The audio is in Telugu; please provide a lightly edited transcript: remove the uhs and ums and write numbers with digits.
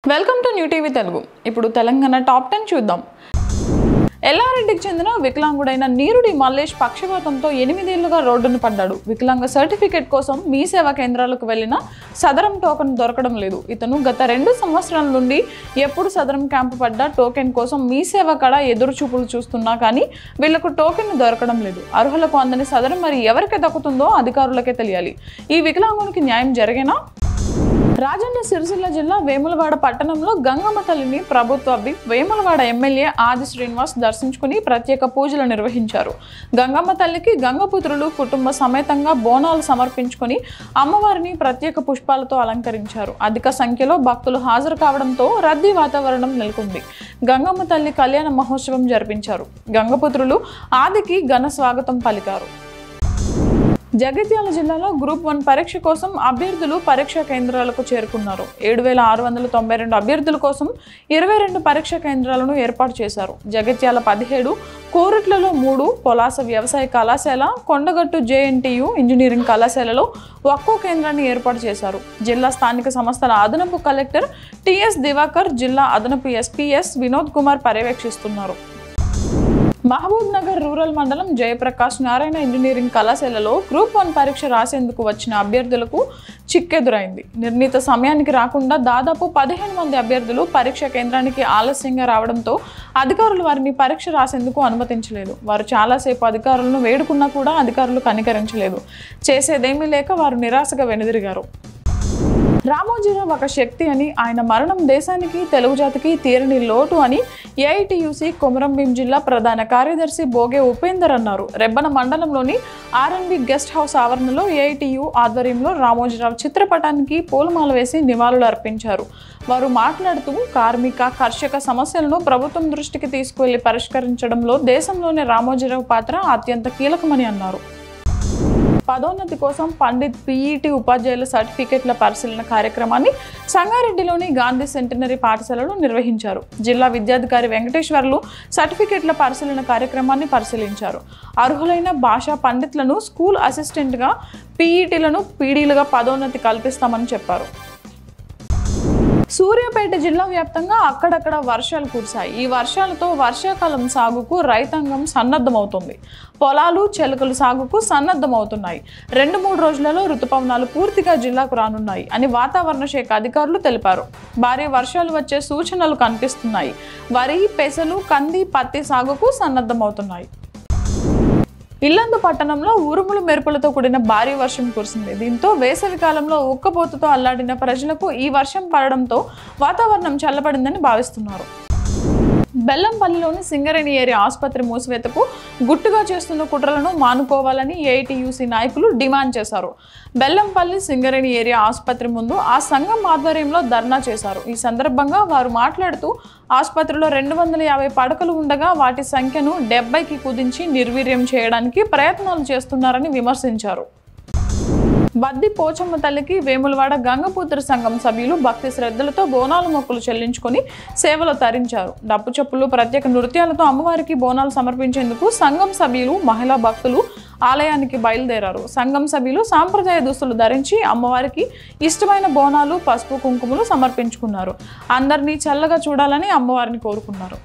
Welcome to new TV Telugu. ఇప్పుడు తెలంగాణ టాప్ 10 చూద్దాం. ఎల్లారెడ్డికి చెందిన వికలాంగుడైన నీరుడి మల్లేష్ పక్షవాతంతో 8 ఏళ్లుగా రోడ్డును పడ్డాడు. వికలాంగ సర్టిఫికేట్ కోసం మీ సేవా కేంద్రాలకు వెళ్లిన సదరం టోకెన్ దొరకడం లేదు. ఇతను గత 2 సంవత్సరాల నుండి ఎప్పుడు సదరం క్యాంపు పడ్డా టోకెన్ కోసం మీ సేవ కడ ఎదురు చూపులు చూస్తున్నా కానీ వీళ్లకు టోకెన్ దొరకడం లేదు. అర్హులకు అందని సదరం మరి ఎవరికి దక్కుతుందో అధికారులకే తెలియాలి. ఈ వికలాంగునికి న్యాయం జరిగేనా? రాజన్న సిరిసిల్ల జిల్లా వేములవాడ పట్టణంలో గంగమ్మ తల్లిని ప్రభుత్వ విప్ వేములవాడ ఎమ్మెల్యే ఆది శ్రీనివాస్ దర్శించుకుని ప్రత్యేక పూజలు నిర్వహించారు. గంగమ్మ తల్లికి గంగపుత్రులు కుటుంబ సమేతంగా బోనాలు సమర్పించుకుని అమ్మవారిని ప్రత్యేక పుష్పాలతో అలంకరించారు. అధిక సంఖ్యలో భక్తులు హాజరు కావడంతో రద్దీ వాతావరణం నెలకొంది. గంగమ్మ తల్లి కళ్యాణ మహోత్సవం జరిపించారు. గంగపుత్రులు ఆదికి ఘన స్వాగతం పలికారు. జగిత్యాల జిల్లాలో గ్రూప్ 1 పరీక్ష కోసం అభ్యర్థులు పరీక్షా కేంద్రాలకు చేరుకున్నారు. 7692 అభ్యర్థుల కోసం 22 పరీక్షా కేంద్రాలను ఏర్పాటు చేశారు. జగిత్యాల 17, కోరుట్లలో 3, పొలాస వ్యవసాయ కళాశాల, కొండగట్టు JNTU ఇంజనీరింగ్ కళాశాలలో ఒక్కో కేంద్రాన్ని ఏర్పాటు చేశారు. జిల్లా స్థానిక సంస్థల అదనపు కలెక్టర్ TS దివాకర్, జిల్లా అదనపు SPS వినోద్ కుమార్ పర్యవేక్షిస్తున్నారు. మహబూబ్ నగర్ రూరల్ మండలం జయప్రకాష్ నారాయణ ఇంజనీరింగ్ కళాశాలలో గ్రూప్ 1 పరీక్ష రాసేందుకు వచ్చిన అభ్యర్థులకు చిక్కెదురైంది. నిర్ణీత సమయానికి రాకుండా దాదాపు 15 మంది అభ్యర్థులు పరీక్ష కేంద్రానికి ఆలస్యంగా రావడంతో అధికారులు వారిని పరీక్ష రాసేందుకు అనుమతించలేదు. వారు చాలాసేపు అధికారులను వేడుకున్నా కూడా అధికారులు కనికరించలేదు. చేసేదేమీ లేక వారు నిరాశగా వెనుదిరిగారు. రామోజీరావు ఒక శక్తి అని, ఆయన మరణం దేశానికి తెలుగు జాతికి తీరని లోటు అని AITUC కొమరంభీం జిల్లా ప్రధాన కార్యదర్శి బోగే ఉపేందర్ అన్నారు. రెబ్బన మండలంలోని RNB గెస్ట్ హౌస్ ఆవరణలో AITU ఆధ్వర్యంలో రామోజీరావు చిత్రపటానికి పూలమాల వేసి నివాళులు అర్పించారు. వారు మాట్లాడుతూ కార్మిక, కర్షక సమస్యలను ప్రభుత్వం దృష్టికి తీసుకువెళ్లి పరిష్కరించడంలో దేశంలోని రామోజీరావు పాత్ర అత్యంత కీలకమని అన్నారు. పదోన్నతి కోసం పండిత్ PET ఉపాధ్యాయుల సర్టిఫికెట్ల పరిశీలన కార్యక్రమాన్ని సంగారెడ్డిలోని గాంధీ సెంటినరీ పాఠశాలలో నిర్వహించారు. జిల్లా విద్యాధికారి వెంకటేశ్వర్లు సర్టిఫికెట్ల పరిశీలన కార్యక్రమాన్ని పరిశీలించారు. అర్హులైన భాషా పండితులను స్కూల్ అసిస్టెంట్గా, PETలను PDలుగా పదోన్నతి కల్పిస్తామని చెప్పారు. సూర్యాపేట జిల్లా వ్యాప్తంగా అక్కడక్కడ వర్షాలు కురిశాయి. ఈ వర్షాలతో వర్షాకాలం సాగుకు రైతాంగం సన్నద్ధమవుతుంది. పొలాలు, చెలకలు సాగుకు సన్నద్ధమవుతున్నాయి. 2-3 రోజులలో రుతుపవనాలు పూర్తిగా జిల్లాకు రానున్నాయి అని వాతావరణ శాఖ అధికారులు తెలిపారు. భారీ వర్షాలు వచ్చే సూచనలు కనిపిస్తున్నాయి. వరి, పెసలు, కంది, పత్తి సాగుకు సన్నద్ధమవుతున్నాయి. ఇల్లందు పట్టణంలో ఉరుములు మెరుపులతో కూడిన భారీ వర్షం కురిసింది. దీంతో వేసవి కాలంలో ఉక్కపోతతో అల్లాడిన ప్రజలకు ఈ వర్షం పడడంతో వాతావరణం చల్లబడిందని భావిస్తున్నారు. బెల్లంపల్లిలోని సింగరేణి ఏరియా ఆసుపత్రి మూసివేతకు గుట్టుగా చేస్తున్న కుట్రలను మానుకోవాలని AITUC నాయకులు డిమాండ్ చేశారు. బెల్లంపల్లి సింగరేణి ఏరియా ఆసుపత్రి ముందు ఆ సంఘం ఆధ్వర్యంలో ధర్నా చేశారు. ఈ సందర్భంగా వారు మాట్లాడుతూ ఆసుపత్రిలో 250 పడకలు ఉండగా వాటి సంఖ్యను 70కి కుదించి నిర్వీర్యం చేయడానికి ప్రయత్నాలు చేస్తున్నారని విమర్శించారు. బద్ది పోచమ్మ తల్లికి వేములవాడ గంగపుత్ర సంఘం సభ్యులు భక్తి శ్రద్ధలతో బోనాలు మొక్కులు చెల్లించుకొని సేవలు తరించారు. డప్పు చప్పులు, ప్రత్యేక నృత్యాలతో అమ్మవారికి బోనాలు సమర్పించేందుకు సంఘం సభ్యులు, మహిళా భక్తులు ఆలయానికి బయలుదేరారు. సంఘం సభ్యులు సాంప్రదాయ దుస్తులు ధరించి అమ్మవారికి ఇష్టమైన బోనాలు, పసుపు, కుంకుమలు సమర్పించుకున్నారు. అందరినీ చల్లగా చూడాలని అమ్మవారిని కోరుకున్నారు.